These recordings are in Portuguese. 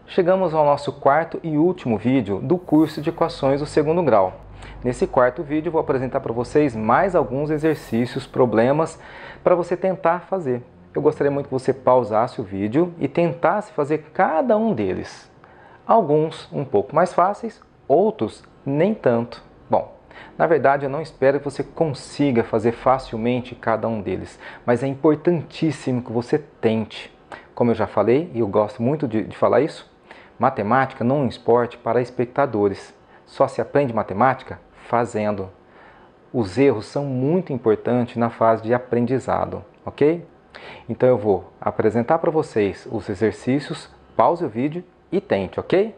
Chegamos ao nosso quarto e último vídeo do curso de equações do segundo grau. Nesse quarto vídeo vou apresentar para vocês mais alguns exercícios, problemas para você tentar fazer. Eu gostaria muito que você pausasse o vídeo e tentasse fazer cada um deles. Alguns um pouco mais fáceis, outros nem tanto. Bom, na verdade eu não espero que você consiga fazer facilmente cada um deles, mas é importantíssimo que você tente. Como eu já falei, e eu gosto muito de falar isso, matemática não é um esporte para espectadores. Só se aprende matemática fazendo. Os erros são muito importantes na fase de aprendizado, ok? Então eu vou apresentar para vocês os exercícios, pause o vídeo e tente, ok?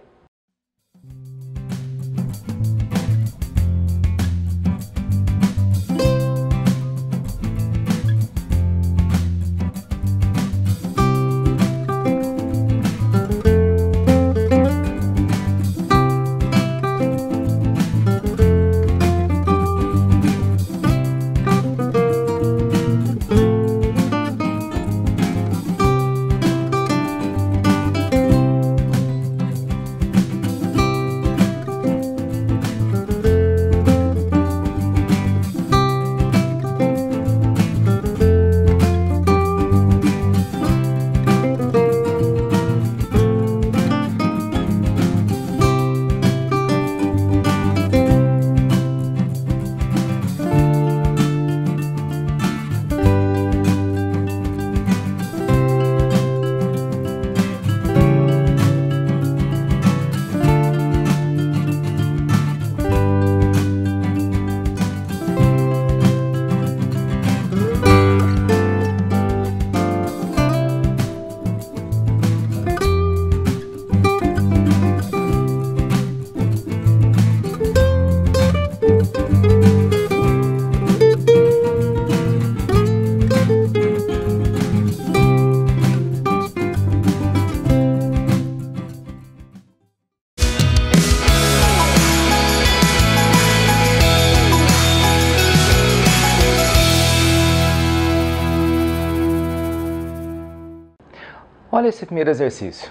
Olha esse primeiro exercício.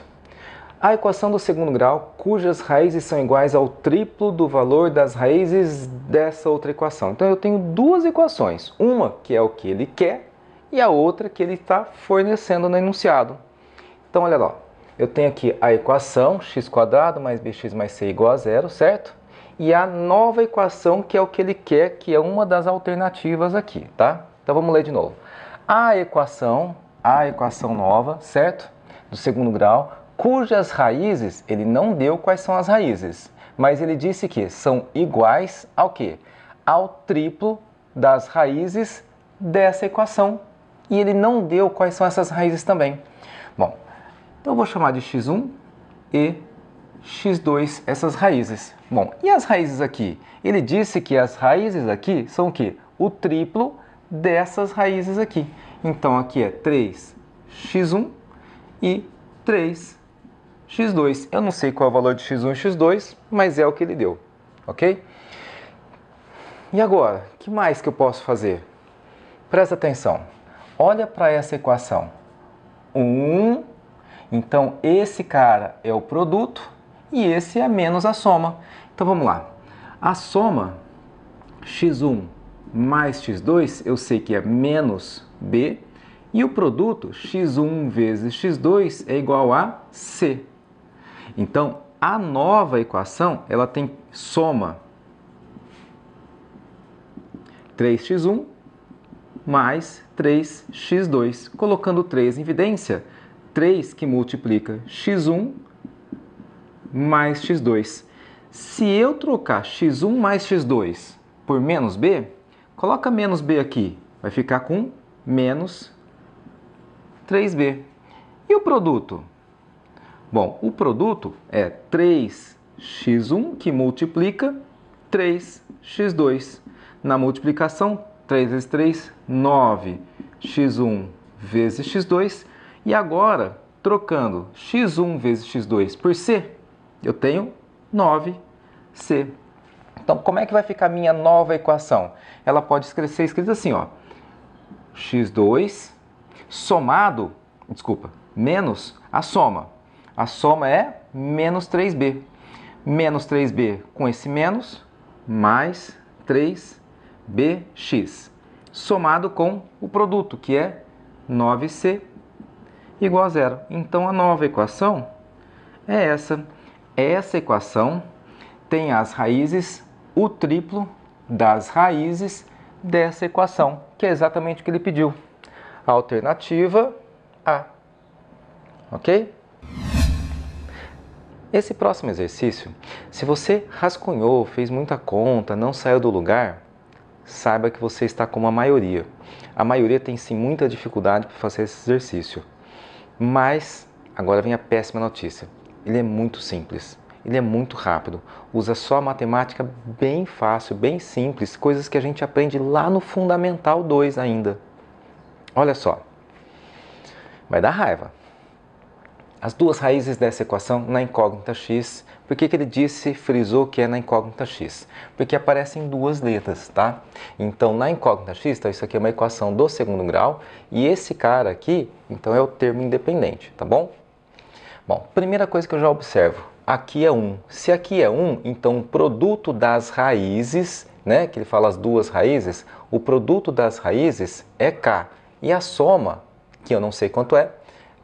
A equação do segundo grau, cujas raízes são iguais ao triplo do valor das raízes dessa outra equação. Então eu tenho duas equações, uma que é o que ele quer e a outra que ele está fornecendo no enunciado. Então olha lá, eu tenho aqui a equação x² mais bx mais c igual a zero, certo? E a nova equação que é o que ele quer, que é uma das alternativas aqui, tá? Então vamos ler de novo. A equação nova, certo? Do segundo grau, cujas raízes, ele não deu quais são as raízes, mas ele disse que são iguais ao quê? Ao triplo das raízes dessa equação. E ele não deu quais são essas raízes também. Bom, então eu vou chamar de x1 e x2 essas raízes. Bom, e as raízes aqui? Ele disse que as raízes aqui são o quê? O triplo dessas raízes aqui. Então aqui é 3x1 e 3x2. Eu não sei qual é o valor de x1 e x2, mas é o que ele deu, ok? E agora, o que mais que eu posso fazer? Presta atenção. Olha para essa equação. 1, então esse cara é o produto e esse é menos a soma. Então vamos lá. A soma x1 mais x2, eu sei que é menos b. E o produto x1 vezes x2 é igual a c. Então, a nova equação, ela tem soma 3x1 mais 3x2. Colocando 3 em evidência, 3 que multiplica x1 mais x2. Se eu trocar x1 mais x2 por menos b, coloca menos b aqui, vai ficar com menos 3b. E o produto? Bom, o produto é 3x1 que multiplica 3x2. Na multiplicação, 3 vezes 3, 9. x1 vezes x2. E agora, trocando x1 vezes x2 por c, eu tenho 9c. Então, como é que vai ficar a minha nova equação? Ela pode ser escrita assim, ó. x2 somado, menos a soma. A soma é menos 3b. Menos 3b com esse menos, mais 3bx, somado com o produto, que é 9c igual a zero. Então, a nova equação é essa. Essa equação tem as raízes, o triplo das raízes dessa equação, que é exatamente o que ele pediu. Alternativa A. Ok? Esse próximo exercício, se você rascunhou, fez muita conta, não saiu do lugar, saiba que você está como a maioria. A maioria tem sim muita dificuldade para fazer esse exercício. Mas, agora vem a péssima notícia. Ele é muito simples, ele é muito rápido. Usa só matemática bem fácil, bem simples, coisas que a gente aprende lá no Fundamental 2 ainda. Olha só, vai dar raiva. As duas raízes dessa equação na incógnita x, por que ele frisou que é na incógnita x? Porque aparecem duas letras, tá? Então, na incógnita x, então, isso aqui é uma equação do segundo grau, e esse cara aqui, então, é o termo independente, tá bom? Bom, primeira coisa que eu já observo, aqui é 1. Se aqui é 1, então o produto das raízes, né, que ele fala as duas raízes, o produto das raízes é k, e a soma, que eu não sei quanto é,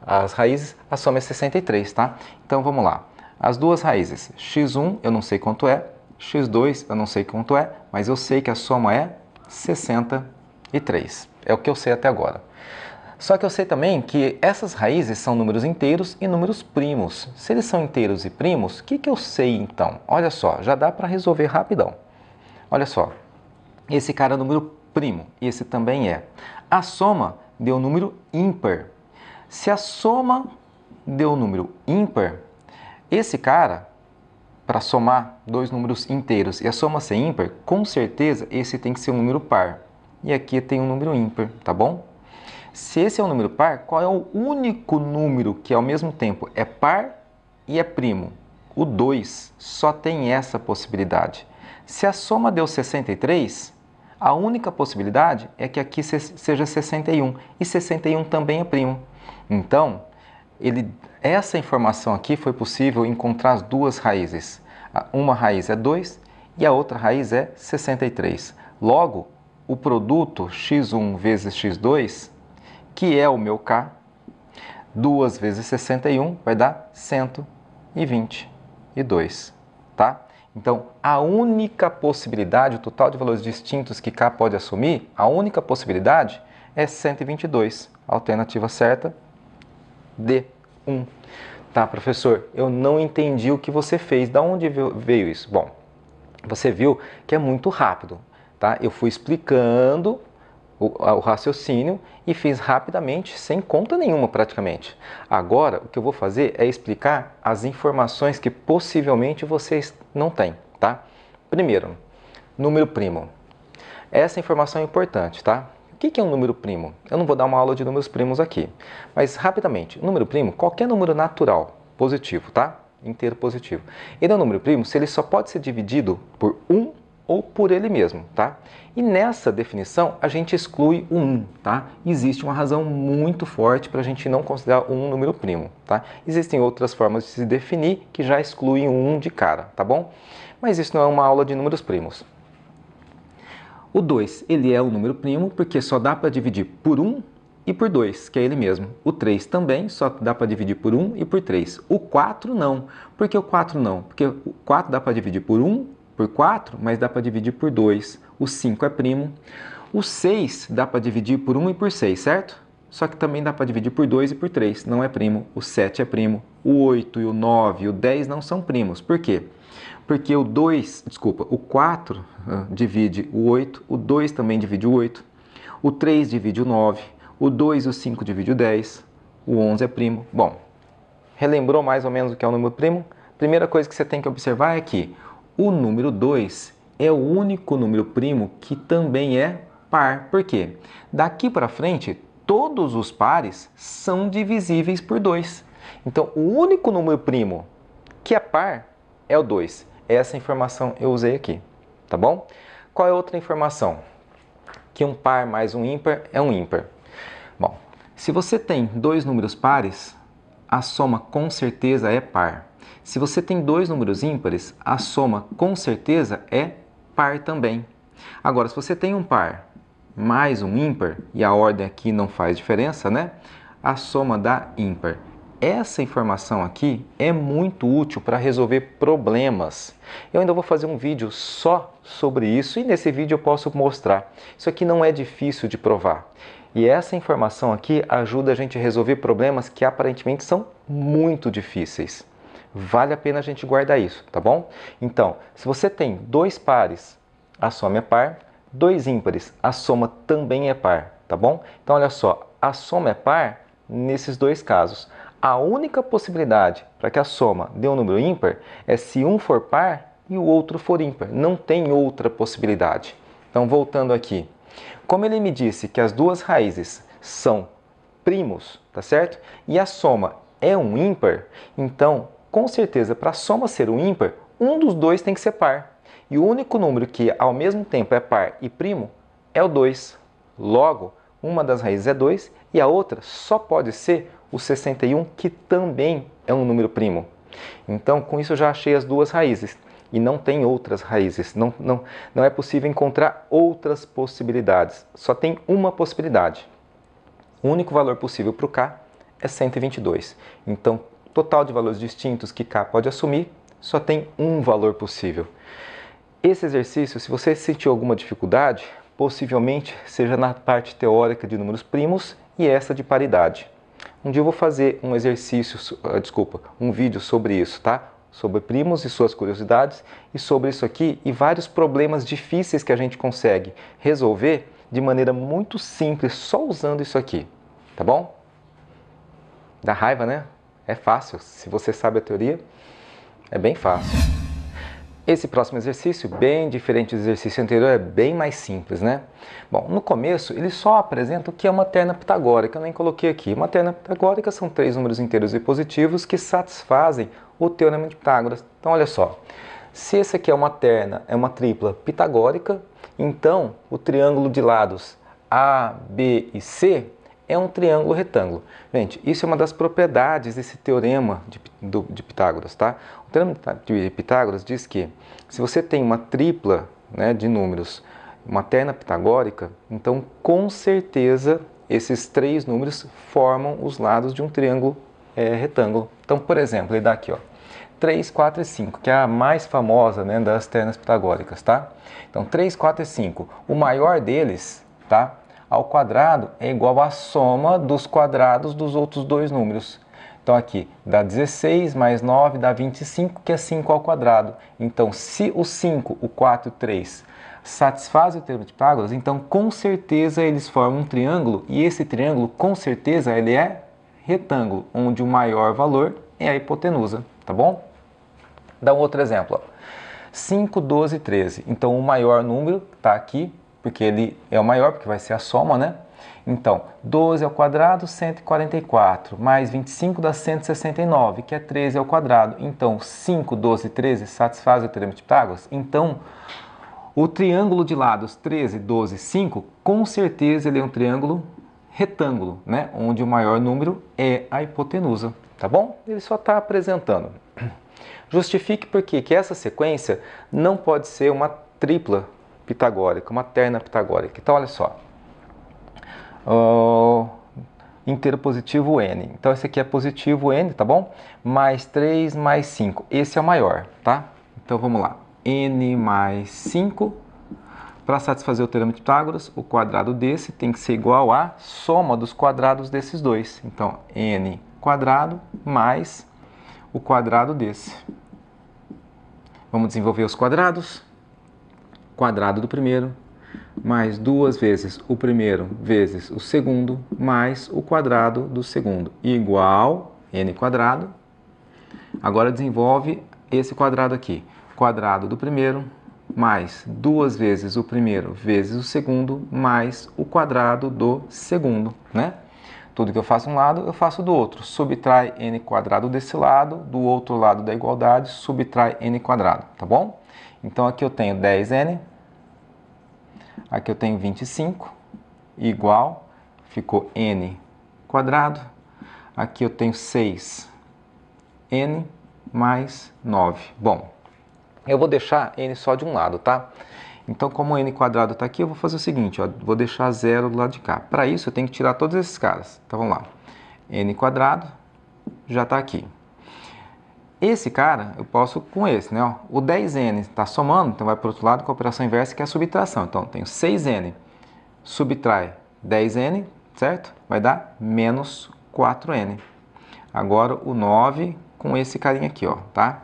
as raízes, a soma é 63, tá? Então, vamos lá. As duas raízes, x1 eu não sei quanto é, x2 eu não sei quanto é, mas eu sei que a soma é 63. É o que eu sei até agora. Só que eu sei também que essas raízes são números inteiros e números primos. Se eles são inteiros e primos, o que eu sei então? Olha só, já dá para resolver rapidão. Olha só, esse cara é número primo, e esse também é. A soma deu número ímpar. Se a soma deu número ímpar, esse cara, para somar dois números inteiros e a soma ser ímpar, com certeza esse tem que ser um número par. E aqui tem um número ímpar, tá bom? Se esse é um número par, qual é o único número que ao mesmo tempo é par e é primo? O 2 só tem essa possibilidade. Se a soma deu 63, a única possibilidade é que aqui seja 61, e 61 também é primo. Então, essa informação aqui foi possível encontrar as duas raízes. Uma raiz é 2 e a outra raiz é 63. Logo, o produto x1 vezes x2, que é o meu k, 2 vezes 61 vai dar 122, tá? Então, a única possibilidade, o total de valores distintos que k pode assumir, a única possibilidade é 122. Alternativa certa, D1. Tá, professor, eu não entendi o que você fez. Da onde veio isso? Bom, você viu que é muito rápido, tá? Eu fui explicando o raciocínio e fiz rapidamente, sem conta nenhuma praticamente. Agora, o que eu vou fazer é explicar as informações que possivelmente vocês não têm, tá? Primeiro, número primo. Essa informação é importante, tá? O que é um número primo? Eu não vou dar uma aula de números primos aqui, mas rapidamente, número primo, qualquer número natural positivo, tá? Inteiro positivo. Ele é um número primo se ele só pode ser dividido por 1 ou por ele mesmo, tá? E nessa definição a gente exclui o 1, tá? Existe uma razão muito forte para a gente não considerar um número primo, tá? Existem outras formas de se definir que já excluem o 1 de cara, tá bom? Mas isso não é uma aula de números primos. O 2, ele é um número primo porque só dá para dividir por 1 e por 2, que é ele mesmo. O 3 também só dá para dividir por 1 e por 3. O 4 não. Por que o 4 não? Porque o 4 dá para dividir por 1, por 4, mas dá para dividir por 2. O 5 é primo. O 6 dá para dividir por 1 e por 6, certo? Só que também dá para dividir por 2 e por 3, não é primo. O 7 é primo. O 8 e o 9 e o 10 não são primos. Por quê? Porque o 4 divide o 8, o 2 também divide o 8, o 3 divide o 9, o 2 e o 5 divide o 10, o 11 é primo. Bom, relembrou mais ou menos o que é o número primo? Primeira coisa que você tem que observar é que o número 2 é o único número primo que também é par. Por quê? Daqui para frente, todos os pares são divisíveis por 2. Então, o único número primo que é par é o 2. Essa informação eu usei aqui, tá bom? Qual é outra informação? Que um par mais um ímpar é um ímpar. Bom, se você tem dois números pares, a soma com certeza é par. Se você tem dois números ímpares, a soma com certeza é par também. Agora, se você tem um par mais um ímpar, e a ordem aqui não faz diferença, né? A soma dá ímpar. Essa informação aqui é muito útil para resolver problemas. Eu ainda vou fazer um vídeo só sobre isso e nesse vídeo eu posso mostrar. Isso aqui não é difícil de provar. E essa informação aqui ajuda a gente a resolver problemas que aparentemente são muito difíceis. Vale a pena a gente guardar isso, tá bom? Então, se você tem dois pares, a soma é par. Dois ímpares, a soma também é par, tá bom? Então, olha só, a soma é par nesses dois casos. A única possibilidade para que a soma dê um número ímpar é se um for par e o outro for ímpar. Não tem outra possibilidade. Então, voltando aqui. Como ele me disse que as duas raízes são primos, tá certo? E a soma é um ímpar, então, com certeza, para a soma ser um ímpar, um dos dois tem que ser par. E o único número que ao mesmo tempo é par e primo é o 2. Logo, uma das raízes é 2 e a outra só pode ser o 61, que também é um número primo. Então, com isso eu já achei as duas raízes. E não tem outras raízes. Não é possível encontrar outras possibilidades. Só tem uma possibilidade. O único valor possível para o K é 122. Então, total de valores distintos que K pode assumir, só tem um valor possível. Esse exercício, se você sentir alguma dificuldade, possivelmente seja na parte teórica de números primos e essa de paridade. Um dia eu vou fazer um exercício, um vídeo sobre isso, tá? Sobre primos e suas curiosidades e sobre isso aqui e vários problemas difíceis que a gente consegue resolver de maneira muito simples, só usando isso aqui, tá bom? Dá raiva, né? É fácil, se você sabe a teoria, é bem fácil. Esse próximo exercício, bem diferente do exercício anterior, é bem mais simples, né? Bom, no começo ele só apresenta o que é uma terna pitagórica, eu nem coloquei aqui. Uma terna pitagórica são três números inteiros e positivos que satisfazem o teorema de Pitágoras. Então, olha só, se esse aqui é uma terna, é uma tripla pitagórica, então o triângulo de lados A, B e C é um triângulo retângulo. Gente, isso é uma das propriedades desse teorema de Pitágoras, tá? O teorema de Pitágoras diz que se você tem uma tripla, né, de números, uma terna pitagórica, então com certeza esses três números formam os lados de um triângulo retângulo. Então, por exemplo, ele dá aqui, ó, 3, 4 e 5, que é a mais famosa, né, das ternas pitagóricas, tá? Então, 3, 4 e 5, o maior deles, tá, ao quadrado é igual à soma dos quadrados dos outros dois números. Então aqui dá 16 mais 9 dá 25, que é 5 ao quadrado. Então se o 5, o 4 e o 3 satisfazem o teorema de Pitágoras, então com certeza eles formam um triângulo e esse triângulo com certeza ele é retângulo, onde o maior valor é a hipotenusa, tá bom? Dá um outro exemplo, ó. 5, 12 e 13. Então o maior número está aqui, porque ele é o maior, porque vai ser a soma, né? Então, 12 ao quadrado, 144, mais 25 dá 169, que é 13 ao quadrado. Então, 5, 12 e 13 satisfazem o teorema de Pitágoras. Então, o triângulo de lados 13, 12 e 5, com certeza ele é um triângulo retângulo, né? Onde o maior número é a hipotenusa, tá bom? Ele só está apresentando. Justifique por quê? Que essa sequência não pode ser uma tripla pitagórica, uma terna pitagórica. Então, olha só. Inteiro positivo n. Então, esse aqui é positivo n, tá bom? Mais 3 mais 5. Esse é o maior, tá? Então, vamos lá. N mais 5. Para satisfazer o teorema de Pitágoras, o quadrado desse tem que ser igual à soma dos quadrados desses dois. Então, n quadrado mais o quadrado desse. Vamos desenvolver os quadrados. Quadrado do primeiro, mais 2 vezes o primeiro vezes o segundo, mais o quadrado do segundo, igual n quadrado. Agora desenvolve esse quadrado aqui. Quadrado do primeiro, mais 2 vezes o primeiro vezes o segundo, mais o quadrado do segundo, né? Tudo que eu faço um lado, eu faço do outro. Subtrai n quadrado desse lado, do outro lado da igualdade, subtrai n quadrado, tá bom? Então aqui eu tenho 10n, aqui eu tenho 25, igual, ficou n quadrado. Aqui eu tenho 6n mais 9. Bom, eu vou deixar n só de um lado, tá? Então, como o n quadrado está aqui, eu vou fazer o seguinte, ó, vou deixar 0 do lado de cá. Para isso, eu tenho que tirar todos esses caras. Então, vamos lá. N quadrado já está aqui. Esse cara, eu posso com esse, né? Ó, o 10n está somando, então vai para o outro lado com a operação inversa, que é a subtração. Então, eu tenho 6n, subtrai 10n, certo? Vai dar menos 4n. Agora, o 9 com esse carinha aqui, ó, tá?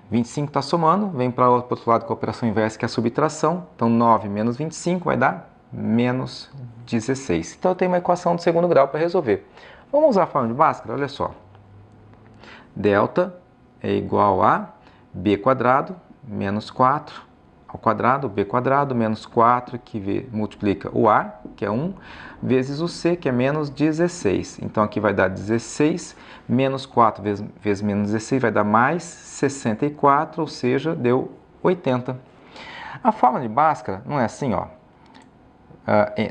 25 está somando, vem para o outro lado com a operação inversa, que é a subtração. Então, 9 menos 25 vai dar menos 16. Então, eu tenho uma equação de segundo grau para resolver. Vamos usar a forma de Bhaskara? Olha só. Delta é igual a b quadrado menos 4 ao quadrado, b quadrado menos 4, que multiplica o a, que é 1, vezes o c, que é menos 16. Então, aqui vai dar 16, menos 4 vezes menos 16 vai dar mais 64, ou seja, deu 80. A forma de Bhaskara não é assim, ó.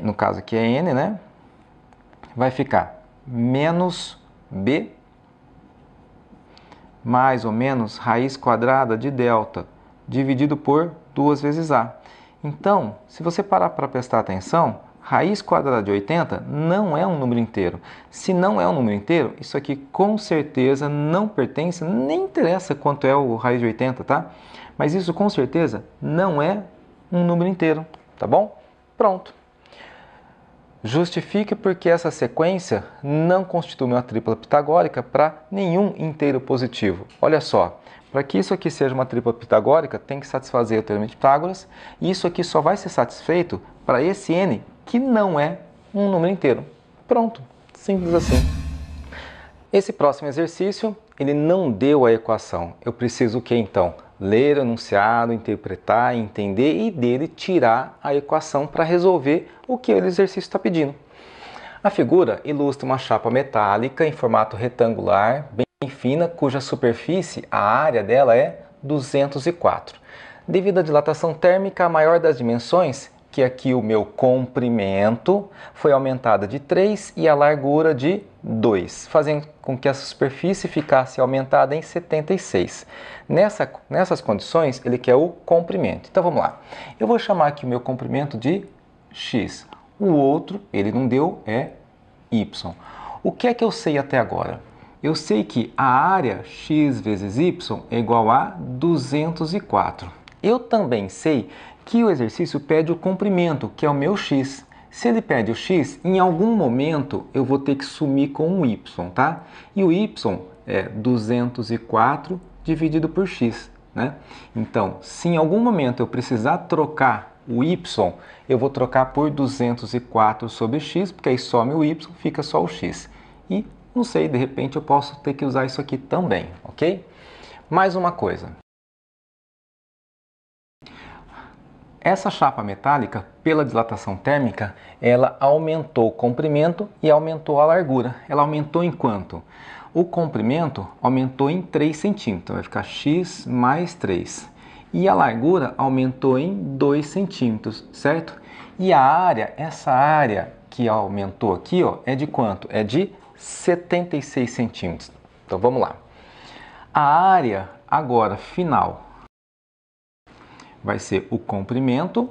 No caso aqui é n, né? Vai ficar menos b mais ou menos raiz quadrada de delta dividido por 2 vezes a. Então, se você parar para prestar atenção, raiz quadrada de 80 não é um número inteiro. Se não é um número inteiro, isso aqui com certeza não pertence, nem interessa quanto é o raiz de 80, tá? Mas isso com certeza não é um número inteiro, tá bom? Pronto. Justifique porque essa sequência não constitui uma tripla pitagórica para nenhum inteiro positivo. Olha só, para que isso aqui seja uma tripla pitagórica, tem que satisfazer o teorema de Pitágoras, e isso aqui só vai ser satisfeito para esse n que não é um número inteiro. Pronto, simples assim. Esse próximo exercício, ele não deu a equação. Eu preciso o que então? Ler o enunciado, interpretar, entender e dele tirar a equação para resolver o que o exercício está pedindo. A figura ilustra uma chapa metálica em formato retangular, bem fina, cuja superfície, a área dela é 204. Devido à dilatação térmica, a maior das dimensões, que aqui o meu comprimento, foi aumentada de 3 e a largura de 2, fazendo com que a superfície ficasse aumentada em 76. Nessas condições, ele quer o comprimento. Então, vamos lá. Eu vou chamar aqui o meu comprimento de x. O outro, ele não deu, é y. O que é que eu sei até agora? Eu sei que a área x vezes y é igual a 204. Eu também sei que o exercício pede o comprimento, que é o meu x. Se ele pede o x, em algum momento eu vou ter que sumir com o y, tá? E o y é 204 dividido por x, né? Então, se em algum momento eu precisar trocar o y, eu vou trocar por 204 sobre x, porque aí some o y, fica só o x. E, não sei, de repente eu posso ter que usar isso aqui também, ok? Mais uma coisa. Essa chapa metálica, pela dilatação térmica, ela aumentou o comprimento e aumentou a largura. Ela aumentou em quanto? O comprimento aumentou em 3 centímetros, então vai ficar x mais 3. E a largura aumentou em 2 centímetros, certo? E a área, essa área que aumentou aqui, ó, é de quanto? É de 76 centímetros. Então vamos lá. A área agora final vai ser o comprimento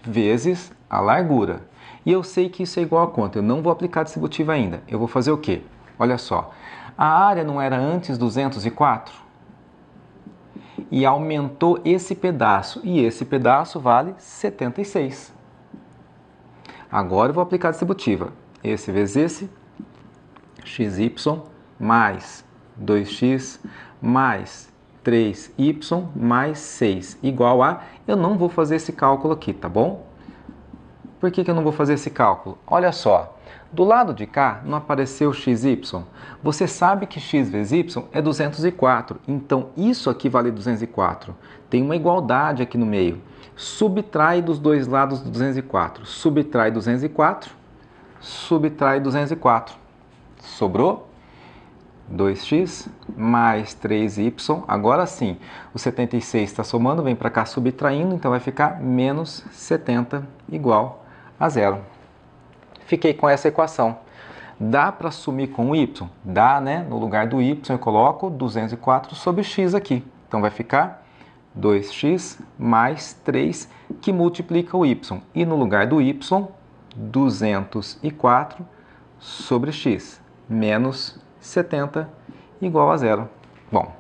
vezes a largura. E eu sei que isso é igual a quanto? Eu não vou aplicar distributiva ainda. Eu vou fazer o quê? Olha só. A área não era antes 204? E aumentou esse pedaço. E esse pedaço vale 76. Agora eu vou aplicar distributiva. Esse vezes esse, xy mais 2x mais 3y mais 6 igual a... Eu não vou fazer esse cálculo aqui, tá bom? Por que eu não vou fazer esse cálculo? Olha só, do lado de cá não apareceu xy. Você sabe que x vezes y é 204, então isso aqui vale 204. Tem uma igualdade aqui no meio. Subtrai dos dois lados do 204. Subtrai 204, subtrai 204. Sobrou 2x mais 3y. Agora sim, o 76 está somando, vem para cá subtraindo, então vai ficar menos 70 igual a zero. Fiquei com essa equação. Dá para sumir com o y? Dá, né? No lugar do y eu coloco 204 sobre x aqui. Então vai ficar 2x mais 3, que multiplica o y. E no lugar do y, 204 sobre x, menos 70, igual a zero. Bom,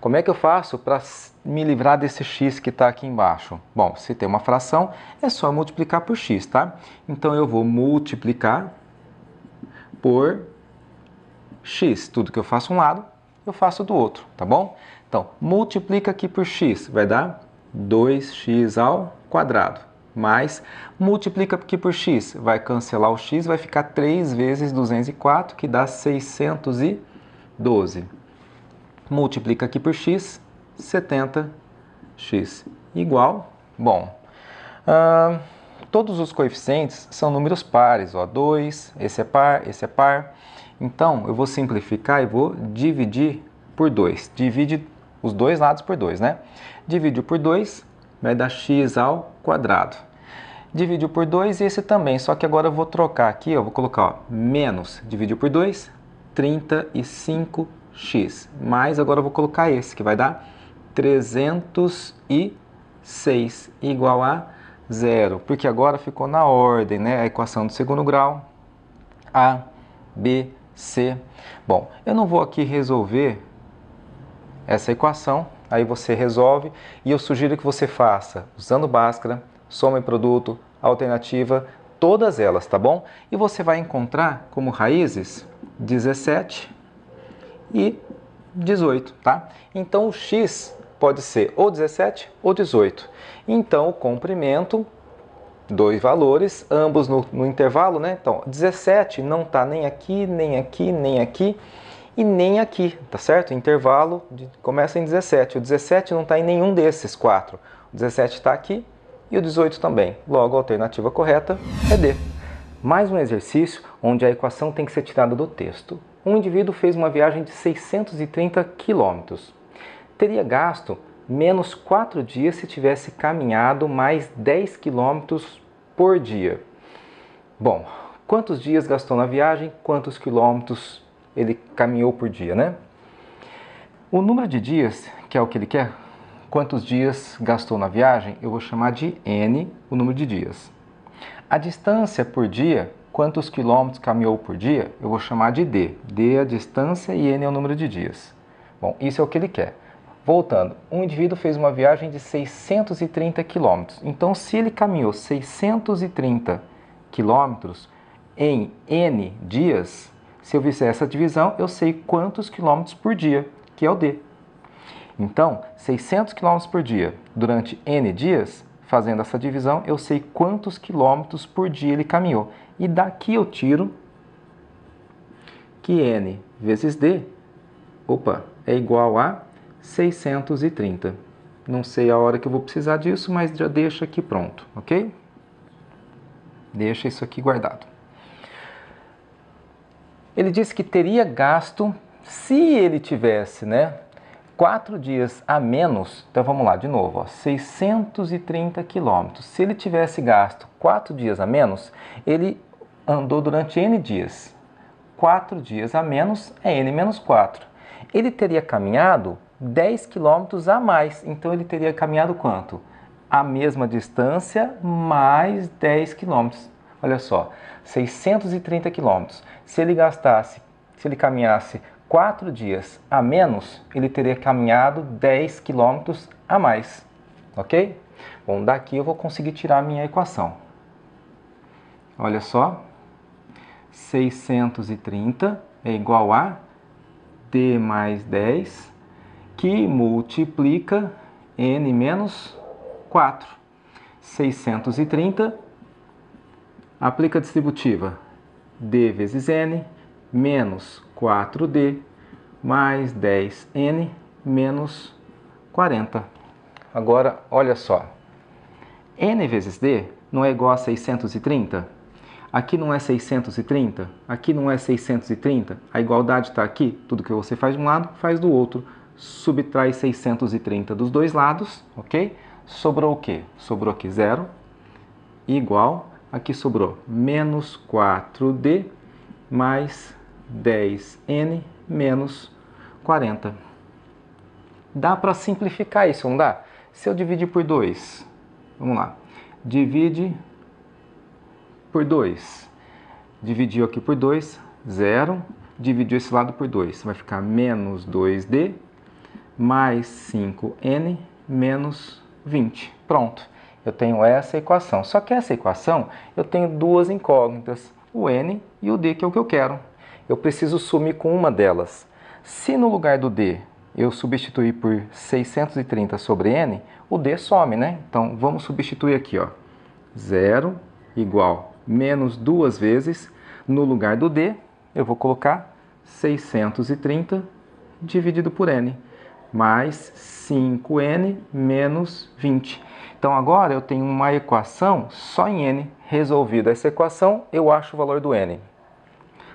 como é que eu faço para me livrar desse x que está aqui embaixo? Bom, se tem uma fração, é só multiplicar por x, tá? Então eu vou multiplicar por x. Tudo que eu faço um lado, eu faço do outro, tá bom? Então, multiplica aqui por x, vai dar 2x ao quadrado. Mais, multiplica aqui por x, vai cancelar o x, vai ficar 3 vezes 204, que dá 612. Multiplica aqui por x, 70x igual, bom, todos os coeficientes são números pares, ó, 2, esse é par, então eu vou simplificar e vou dividir por 2, divide os dois lados por 2, né? Dividiu por 2, vai dar x ao quadrado. Dividiu por 2 e esse também, só que agora eu vou trocar aqui, eu vou colocar, ó, menos, dividiu por 2, 35x, mais agora eu vou colocar esse, que vai dar 306, igual a zero, porque agora ficou na ordem, né? A equação do segundo grau, A, B, C. Bom, eu não vou aqui resolver essa equação, aí você resolve, e eu sugiro que você faça usando Bhaskara, soma e produto, alternativa, todas elas, tá bom? E você vai encontrar como raízes 17 e 18, tá? Então o x pode ser ou 17 ou 18. Então o comprimento, dois valores, ambos no intervalo, né? Então 17 não está nem aqui, nem aqui, nem aqui e nem aqui, tá certo? O intervalo começa em 17. O 17 não está em nenhum desses quatro. O 17 está aqui e o 18 também. Logo, a alternativa correta é D. Mais um exercício onde a equação tem que ser tirada do texto. Um indivíduo fez uma viagem de 630 quilômetros. Teria gasto menos 4 dias se tivesse caminhado mais 10 quilômetros por dia. Bom, quantos dias gastou na viagem? Quantos quilômetros ele caminhou por dia, né? O número de dias, que é o que ele quer, quantos dias gastou na viagem, eu vou chamar de N, o número de dias. A distância por dia, quantos quilômetros caminhou por dia, eu vou chamar de D. D é a distância e N é o número de dias. Bom, isso é o que ele quer. Voltando, um indivíduo fez uma viagem de 630 quilômetros. Então, se ele caminhou 630 quilômetros em N dias, se eu fizer essa divisão, eu sei quantos quilômetros por dia, que é o D. Então, 600 quilômetros por dia durante N dias, fazendo essa divisão, eu sei quantos quilômetros por dia ele caminhou. E daqui eu tiro que N vezes D, é igual a 630. Não sei a hora que eu vou precisar disso, mas já deixa aqui pronto, ok? Deixa isso aqui guardado. Ele disse que teria gasto, se ele tivesse, 4 dias a menos, então vamos lá de novo, ó, 630 quilômetros. Se ele tivesse gasto 4 dias a menos, ele andou durante N dias. 4 dias a menos é N menos 4. Ele teria caminhado 10 quilômetros a mais, então ele teria caminhado quanto? A mesma distância mais 10 quilômetros. Olha só, 630 quilômetros. Se ele caminhasse 4 dias a menos, ele teria caminhado 10 quilômetros a mais, ok? Bom, daqui eu vou conseguir tirar a minha equação. Olha só, 630 é igual a D mais 10, que multiplica N menos 4. 630, aplica a distributiva, D vezes N, menos 4D, mais 10N, menos 40. Agora, olha só, N vezes D não é igual a 630? Aqui não é 630, aqui não é 630, a igualdade está aqui, tudo que você faz de um lado, faz do outro. Subtrai 630 dos dois lados, ok? Sobrou o quê? Sobrou aqui 0, igual, aqui sobrou menos 4D, mais 10n menos 40. Dá para simplificar isso, não dá? Se eu dividir por 2, vamos lá, divide por 2. Dividiu aqui por 2, 0. Dividiu esse lado por 2, vai ficar menos 2d mais 5n menos 20. Pronto, eu tenho essa equação. Só que essa equação eu tenho duas incógnitas, o n e o d, que é o que eu quero. Eu preciso sumir com uma delas. Se no lugar do d eu substituir por 630 sobre n, o d some, né? Então vamos substituir aqui, ó. 0 igual menos 2 vezes, no lugar do d, eu vou colocar 630 dividido por n, mais 5n menos 20. Então agora eu tenho uma equação só em n. Resolvida essa equação, eu acho o valor do n.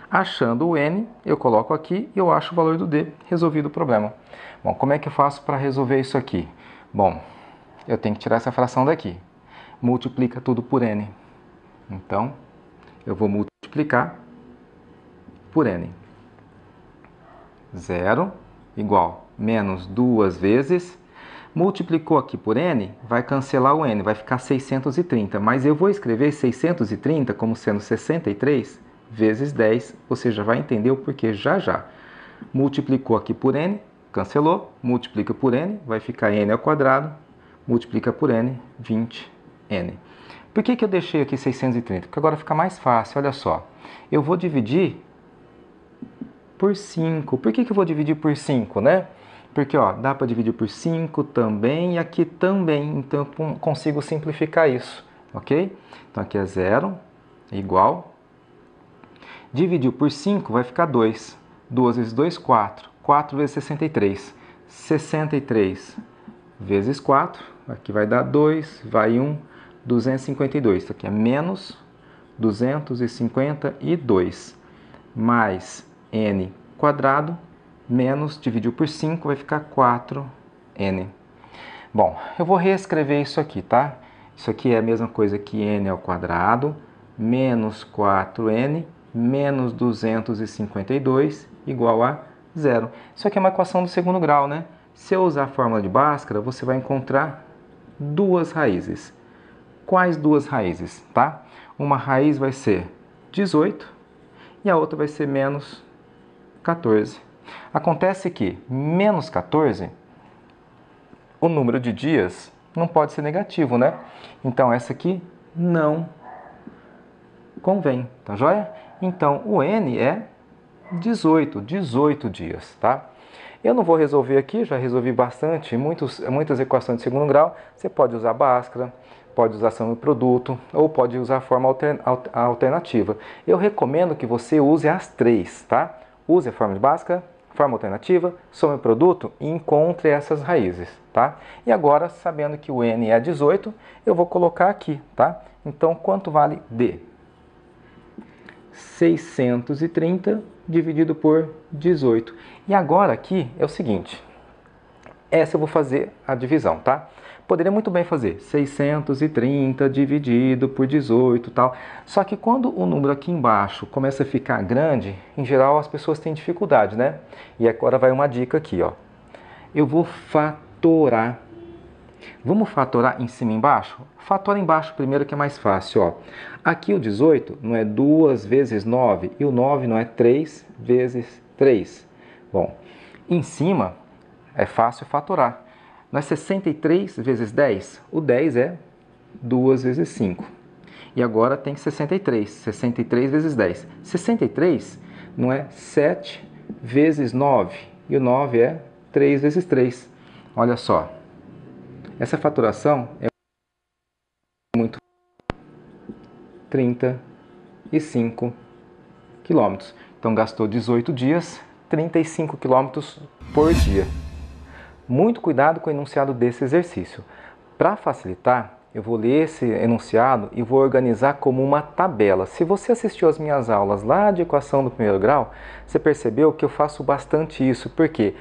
Achando o n, eu coloco aqui e eu acho o valor do d. Resolvido o problema. Bom, como é que eu faço para resolver isso aqui? Bom, eu tenho que tirar essa fração daqui. Multiplica tudo por n. Então, eu vou multiplicar por n. 0 igual menos 2 vezes. Multiplicou aqui por n, vai cancelar o n, vai ficar 630. Mas eu vou escrever 630 como sendo 63 vezes 10. Você já vai entender o porquê já já. Multiplicou aqui por n, cancelou. Multiplica por n, vai ficar n ao quadrado. Multiplica por n, 20n. Por que eu deixei aqui 630? Porque agora fica mais fácil, olha só. Eu vou dividir por 5. Por que eu vou dividir por 5, né? Porque, ó, dá para dividir por 5 também e aqui também. Então, eu consigo simplificar isso, ok? Então, aqui é 0 igual. Dividiu por 5 vai ficar 2. 2 vezes 2, 4. 4 vezes 63. 63 vezes 4. Aqui vai dar 2, vai 1. 252, isso aqui é menos 252, mais n quadrado, menos, dividiu por 5, vai ficar 4n. Bom, eu vou reescrever isso aqui, tá? Isso aqui é a mesma coisa que n ao quadrado, menos 4n, menos 252, igual a 0. Isso aqui é uma equação do segundo grau, né? Se eu usar a fórmula de Bhaskara, você vai encontrar duas raízes. Quais duas raízes, tá? Uma raiz vai ser 18 e a outra vai ser menos 14. Acontece que menos 14, o número de dias não pode ser negativo, né? Então essa aqui não convém, tá joia? Então o n é 18 dias, tá? Eu não vou resolver aqui, já resolvi bastante, muitas equações de segundo grau. Você pode usar Bhaskara, pode usar soma e produto, ou pode usar a forma alternativa. Eu recomendo que você use as três, tá? Use a forma de Bhaskara, forma alternativa, soma e produto e encontre essas raízes, tá? E agora, sabendo que o n é 18, eu vou colocar aqui, tá? Então, quanto vale d? 630 dividido por 18. E agora aqui é o seguinte, essa eu vou fazer a divisão, tá? Poderia muito bem fazer 630 dividido por 18 e tal. Só que quando o número aqui embaixo começa a ficar grande, em geral as pessoas têm dificuldade, né? E agora vai uma dica aqui, ó. Eu vou fatorar. Vamos fatorar em cima e embaixo? Fatora embaixo primeiro que é mais fácil, ó. Aqui o 18 não é 2 vezes 9 e o 9 não é 3 vezes 3. Bom, em cima é fácil fatorar. Não é 63 vezes 10? O 10 é 2 vezes 5. E agora tem 63. 63 vezes 10. 63 não é 7 vezes 9. E o 9 é 3 vezes 3. Olha só. Essa fatoração é muito 35 quilômetros. Então gastou 18 dias, 35 quilômetros por dia. Muito cuidado com o enunciado desse exercício. Para facilitar, eu vou ler esse enunciado e vou organizar como uma tabela. Se você assistiu às minhas aulas lá de equação do primeiro grau, você percebeu que eu faço bastante isso, porque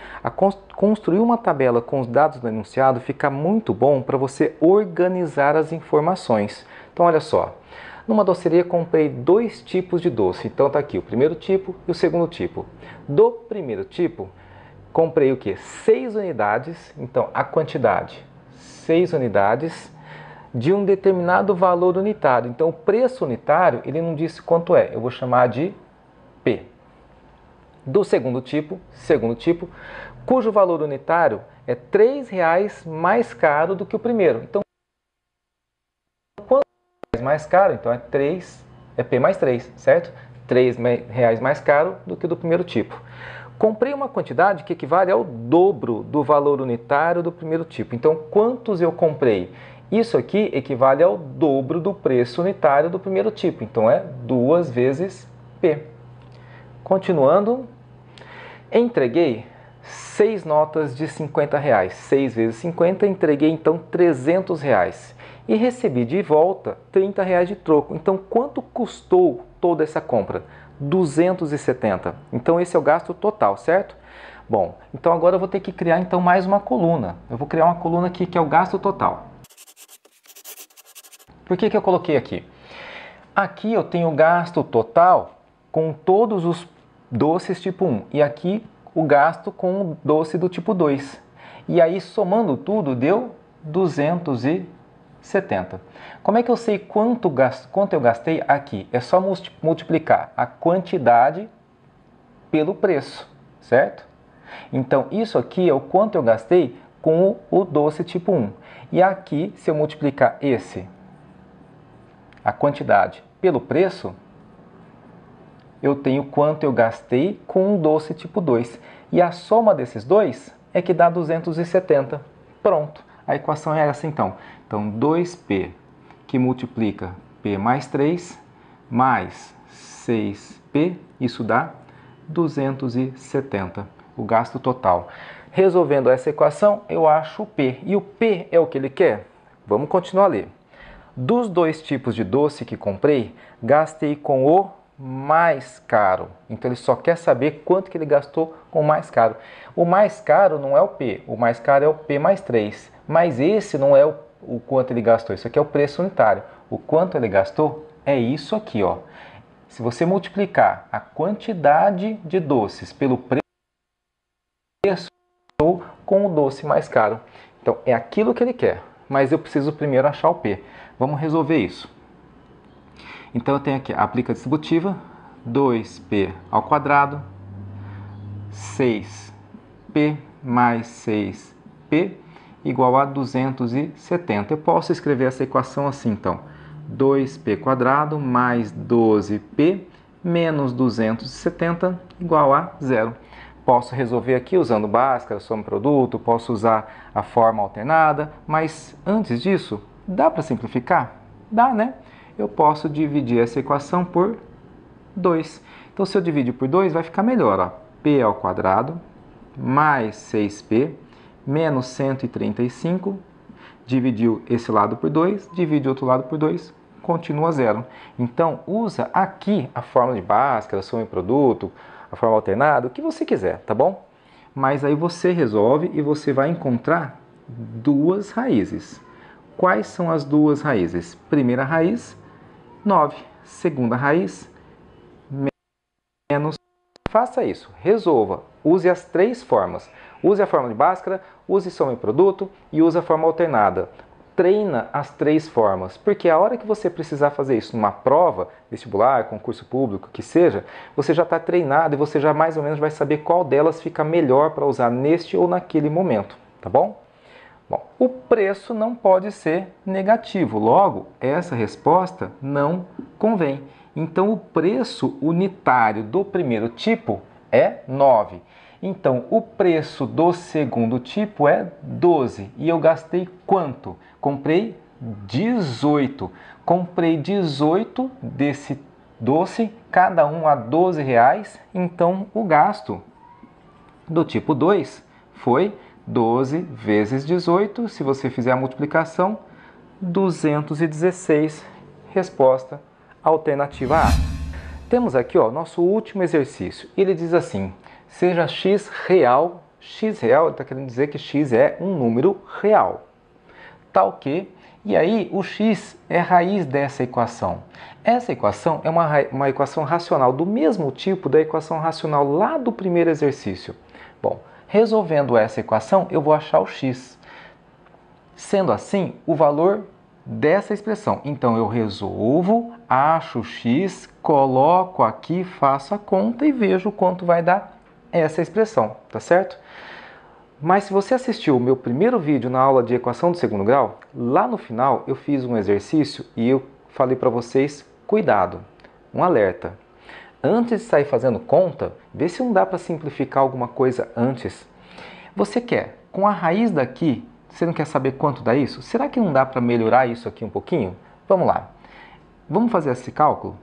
construir uma tabela com os dados do enunciado fica muito bom para você organizar as informações. Então, olha só, Numa doceria comprei dois tipos de doce. Então tá aqui o primeiro tipo e o segundo tipo. Do primeiro tipo, comprei o que? 6 unidades. Então a quantidade, 6 unidades de um determinado valor unitário. Então o preço unitário, ele não disse quanto é. Eu vou chamar de P. Do segundo tipo, cujo valor unitário é R$ 3,00 mais caro do que o primeiro. Então, quanto mais caro? Então é P mais 3, certo? R$ 3,00 mais caro do que do primeiro tipo. Comprei uma quantidade que equivale ao dobro do valor unitário do primeiro tipo. Então, quantos eu comprei? Isso aqui equivale ao dobro do preço unitário do primeiro tipo. Então, é 2 vezes P. Continuando, entreguei 6 notas de R$ 50. 6 vezes 50, entreguei então R$ 300. E recebi de volta R$ 30 de troco. Então, quanto custou toda essa compra? 270. Então, esse é o gasto total, certo? Bom, então agora eu vou ter que criar então mais uma coluna. Eu vou criar uma coluna aqui que é o gasto total. Por que eu coloquei aqui? Aqui eu tenho o gasto total com todos os doces tipo 1 e aqui o gasto com o doce do tipo 2. E aí, somando tudo, deu 270. Como é que eu sei quanto eu gastei aqui? É só multiplicar a quantidade pelo preço, certo? Então, isso aqui é o quanto eu gastei com o doce tipo 1. E aqui, se eu multiplicar a quantidade pelo preço, eu tenho quanto eu gastei com um doce tipo 2. E a soma desses dois é que dá 270. Pronto, a equação é essa então. Então, 2P que multiplica P mais 3 mais 6P, isso dá 270, o gasto total. Resolvendo essa equação, eu acho o P. E o P é o que ele quer? Vamos continuar a ler. Dos dois tipos de doce que comprei, gastei com o mais caro. Então ele só quer saber quanto que ele gastou com o mais caro. O mais caro não é o P, o mais caro é o P mais 3. Mas esse não é o quanto ele gastou, isso aqui é o preço unitário. O quanto ele gastou é isso aqui, ó. Se você multiplicar a quantidade de doces pelo preço com o doce mais caro. Então é aquilo que ele quer, mas eu preciso primeiro achar o P. Vamos resolver isso. Então eu tenho aqui a aplica distributiva, 2P ao quadrado, 6P mais 6P igual a 270. Eu posso escrever essa equação assim, então. 2P quadrado mais 12P menos 270 igual a 0. Posso resolver aqui usando Bhaskara, soma produto, posso usar a forma alternada, mas antes disso, dá para simplificar? Dá, né? Eu posso dividir essa equação por 2. Então, se eu dividir por 2, vai ficar melhor, ó. P ao quadrado mais 6P menos 135. Dividiu esse lado por 2, divide o outro lado por 2, continua 0. Então, usa aqui a fórmula de Bhaskara, soma em produto, a forma alternada, o que você quiser, tá bom? Mas aí você resolve e você vai encontrar duas raízes. Quais são as duas raízes? Primeira raiz, 9. Segunda raiz, menos. Faça isso, resolva. Use as três formas. Use a forma de Bhaskara, use soma em produto e use a forma alternada. Treina as três formas, porque a hora que você precisar fazer isso numa prova, vestibular, concurso público, que seja, você já está treinado e você já mais ou menos vai saber qual delas fica melhor para usar neste ou naquele momento, tá bom? Bom, o preço não pode ser negativo, logo, essa resposta não convém. Então, o preço unitário do primeiro tipo é 9. Então, o preço do segundo tipo é 12. E eu gastei quanto? Comprei 18. Comprei 18 desse doce, cada um a R$12. Então, o gasto do tipo 2 foi 12 vezes 18. Se você fizer a multiplicação, 216. Resposta alternativa A. Temos aqui o nosso último exercício. Ele diz assim: seja x real. X real está querendo dizer que x é um número real. Tá ok? E aí o x é a raiz dessa equação. Essa equação é uma equação racional do mesmo tipo da equação racional lá do primeiro exercício. Bom, resolvendo essa equação, eu vou achar o x. Sendo assim, o valor dessa expressão. Então, eu resolvo, acho o x, coloco aqui, faço a conta e vejo quanto vai dar essa expressão, tá certo? Mas se você assistiu o meu primeiro vídeo na aula de equação do segundo grau, lá no final eu fiz um exercício e eu falei para vocês, cuidado, um alerta. Antes de sair fazendo conta, vê se não dá para simplificar alguma coisa antes. Você quer, com a raiz daqui, você não quer saber quanto dá isso? Será que não dá para melhorar isso aqui um pouquinho? Vamos lá. Vamos fazer esse cálculo?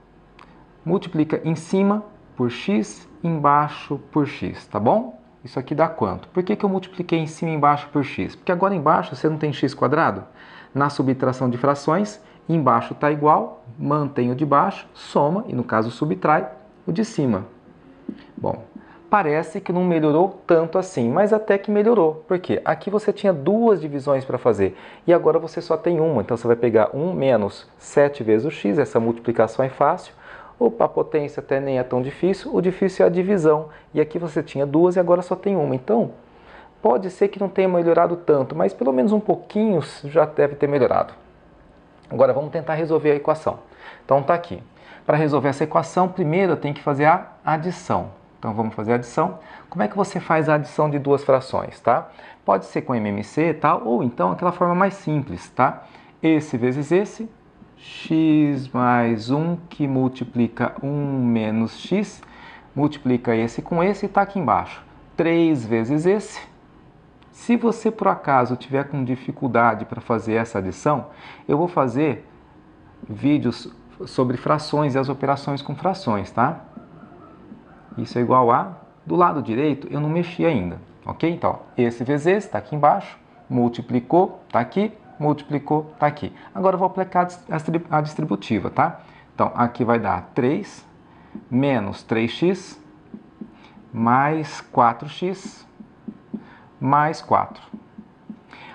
Multiplica em cima por x, embaixo por x, tá bom? Isso aqui dá quanto? Por que eu multipliquei em cima e embaixo por x? Porque agora embaixo você não tem x quadrado? Na subtração de frações, embaixo está igual, mantém o de baixo, soma, e no caso subtrai o de cima. Bom, parece que não melhorou tanto assim, mas até que melhorou. Por quê? Aqui você tinha duas divisões para fazer e agora você só tem uma. Então você vai pegar 1 menos 7 vezes o x, essa multiplicação é fácil. A potência até nem é tão difícil, o difícil é a divisão. E aqui você tinha duas e agora só tem uma. Então, pode ser que não tenha melhorado tanto, mas pelo menos um pouquinho já deve ter melhorado. Agora vamos tentar resolver a equação. Então tá aqui. Para resolver essa equação, primeiro eu tenho que fazer a adição. Então vamos fazer a adição. Como é que você faz a adição de duas frações, tá? Pode ser com MMC, tá? Ou então aquela forma mais simples, tá? Esse vezes esse, x mais 1 que multiplica 1 menos x, multiplica esse com esse e está aqui embaixo. 3 vezes esse. Se você por acaso tiver com dificuldade para fazer essa adição, eu vou fazer vídeos sobre frações e as operações com frações, tá? Isso é igual a, do lado direito eu não mexi ainda, ok? Então, esse vezes esse está aqui embaixo, multiplicou, está aqui, multiplicou, está aqui. Agora eu vou aplicar a distributiva, tá? Então, aqui vai dar 3 menos 3x mais 4x mais 4.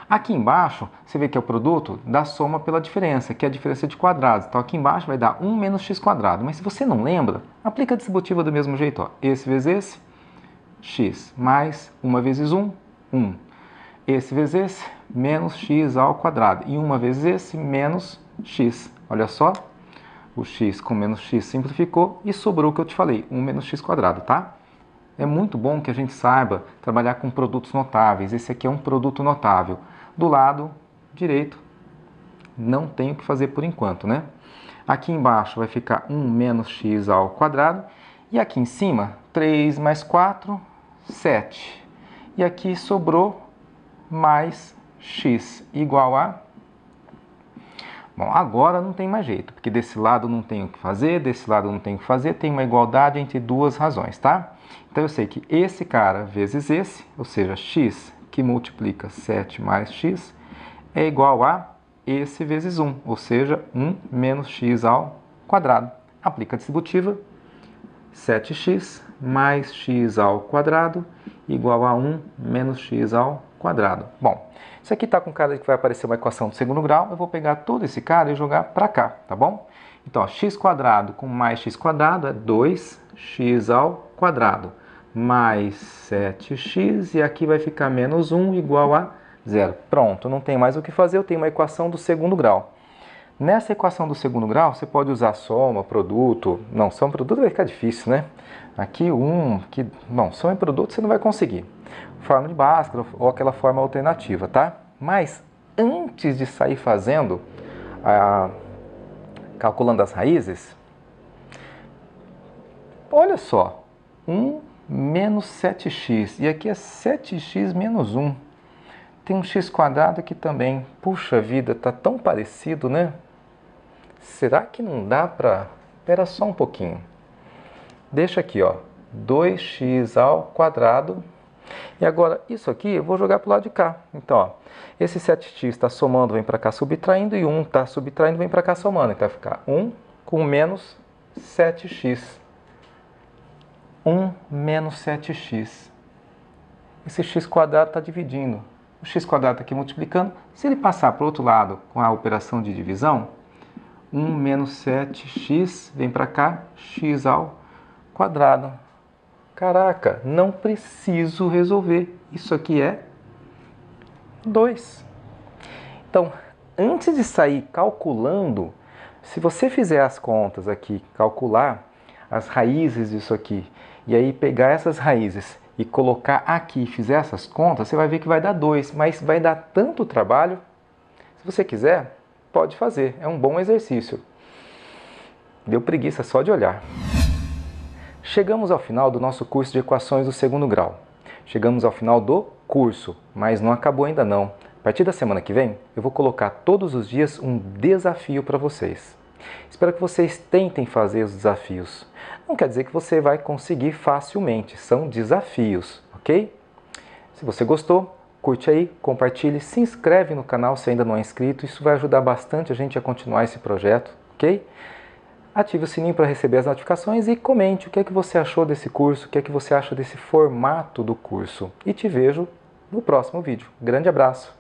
Aqui embaixo, você vê que é o produto da soma pela diferença, que é a diferença de quadrados. Então, aqui embaixo vai dar 1 menos x quadrado. Mas se você não lembra, aplica a distributiva do mesmo jeito. Ó. Esse vezes esse, x mais 1 vezes 1, 1. Esse vezes esse, menos x ao quadrado. E 1 vezes esse, menos x. Olha só, o x com menos x simplificou e sobrou o que eu te falei, 1 menos x quadrado, tá? É muito bom que a gente saiba trabalhar com produtos notáveis. Esse aqui é um produto notável. Do lado direito, não tenho o que fazer por enquanto, né? Aqui embaixo vai ficar 1 menos x ao quadrado. E aqui em cima, 3 mais 4, 7. E aqui sobrou mais x igual a... Bom, agora não tem mais jeito, porque desse lado não tenho o que fazer, desse lado não tenho o que fazer, tem uma igualdade entre duas razões, tá? Então eu sei que esse cara vezes esse, ou seja, x que multiplica 7 mais x, é igual a esse vezes 1, ou seja, 1 menos x ao quadrado. Aplica a distributiva, 7x mais x ao quadrado igual a 1 menos x ao quadrado. Bom, isso aqui está com cara de que vai aparecer uma equação do segundo grau, eu vou pegar todo esse cara e jogar para cá, tá bom? Então, ó, x quadrado com mais x quadrado é 2x ao quadrado, mais 7x, e aqui vai ficar menos 1 igual a 0. Pronto, não tem mais o que fazer, eu tenho uma equação do segundo grau. Nessa equação do segundo grau, você pode usar soma, produto. Não, soma e produto vai ficar difícil, né? Aqui bom, soma e produto você não vai conseguir. Forma de Bhaskara ou aquela forma alternativa, tá? Mas antes de sair fazendo, calculando as raízes, olha só, 1 menos 7x, e aqui é 7x menos 1. Tem um x quadrado aqui também. Puxa vida, tá tão parecido, né? Será que não dá para... Espera só um pouquinho. Deixa aqui, ó, 2x ao quadrado. E agora, isso aqui eu vou jogar para o lado de cá. Então, ó, esse 7x está somando, vem para cá subtraindo, e 1 está subtraindo, vem para cá somando. Então vai ficar 1 com menos 7x. 1 menos 7x. Esse x quadrado está dividindo. o x² está aqui multiplicando. Se ele passar para o outro lado com a operação de divisão, 1 menos 7x, vem para cá, x ao quadrado. Caraca, não preciso resolver. Isso aqui é 2. Então, antes de sair calculando, se você fizer as contas aqui, calcular as raízes disso aqui, e aí pegar essas raízes e colocar aqui, fizer essas contas, você vai ver que vai dar 2, mas vai dar tanto trabalho. Se você quiser, pode fazer, é um bom exercício. Deu preguiça só de olhar. Chegamos ao final do nosso curso de equações do segundo grau. Chegamos ao final do curso, mas não acabou ainda não. A partir da semana que vem, eu vou colocar todos os dias um desafio para vocês. Espero que vocês tentem fazer os desafios. Não quer dizer que você vai conseguir facilmente, são desafios, ok? Se você gostou, curte aí, compartilhe, se inscreve no canal se ainda não é inscrito, isso vai ajudar bastante a gente a continuar esse projeto, ok? Ative o sininho para receber as notificações e comente o que é que você achou desse curso, o que é que você acha desse formato do curso. E te vejo no próximo vídeo. Grande abraço!